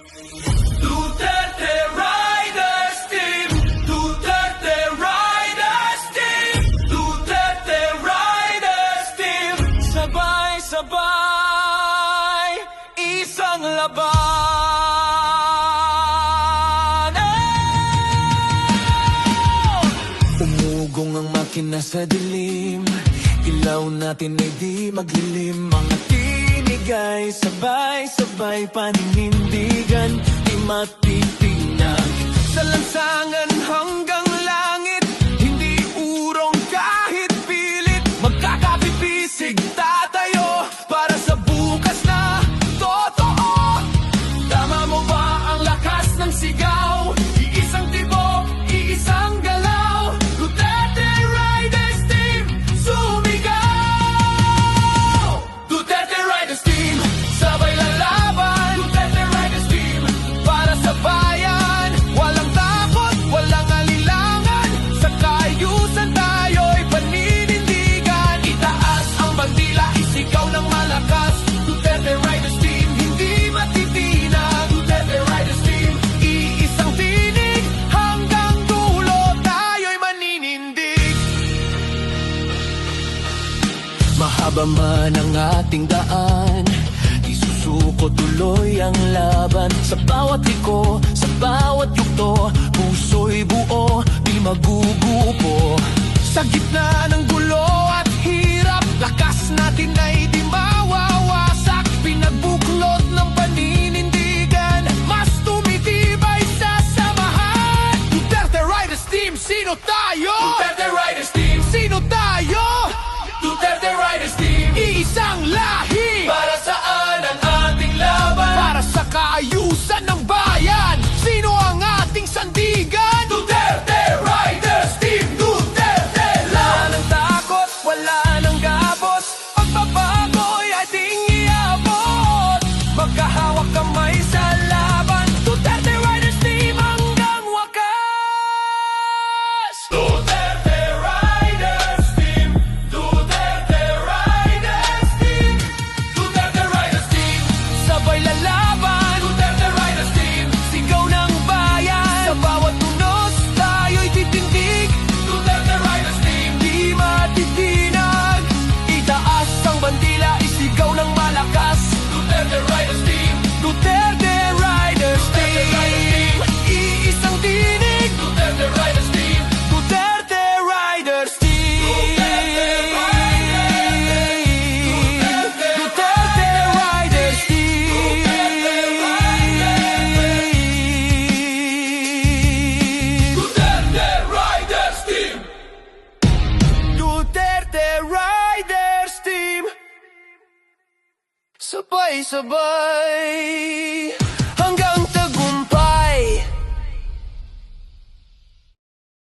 Duterte Riders Team! Duterte Riders Team! Duterte Riders Team! Sabay-sabay, isang laban. Umugong ang makina sa dilim, ilaw natin ay di maglilim. Mga tinig ay sabay-sabay paninindigan, di matitinag. Sa lansangan hanggang langit, hindi urong kahit pilit. Magkakapipisig tatayo para sa bukas na totoo. Tama mo ba ang lakas ng sigaw? Iisang tibok, iisang galaw. Duterte Riders Team, sumigaw! Duterte Riders Team, sabay lalaban. Duterte Riders Team, para sa bayan. Walang takot, walang alilangan. Sa kaayusan tayo'y paninindigan. Itaas ang bandila, isigaw ng malakas. Duterte Riders Team, hindi matitinag. Duterte Riders Team, iisang tinig. Hanggang dulo tayo'y maninindig. Mahaba man ang ating daan, isusuko tuloy ang laban. Sa bawat liko, sa bawat yugto, puso'y buo, di magugupo. Sa gitna ng gulo at hirap, lakas natin ay di mawawasak. Pinagbuklod ng paninindigan, mas tumitibay sa samahan. Duterte Riders Team, sino tayo? Duterte Riders Team, sino tayo? Duterte Riders Team, iisang lahi. Para saan ang ating laban? Para sa kaayusan ng bayan. Sino ang ating sandigan? Duterte Riders Team, Duterte lang. Wala nang takot, wala nang gabos. Pagbabago'y ating iabot. Magkahawak kamay sa laban. Duterte Riders Team hanggang wakas. Duterte Riders Team, Duterte Riders Team, Duterte Riders Team, sabay lalaban. Duterte Riders Team, sigaw ng bayan. Sa bawat tunos, tayo'y titindig. Duterte Riders Team, di matitinag. Itaas ang bandila, isigaw ng malakas. Duterte Riders Team, Duterte Riders Team, iisang tinig. Duterte Riders Team, Duterte Riders Team, Duterte Riders Team, Duterte Riders Team, Duterte Riders Team, sabay-sabay.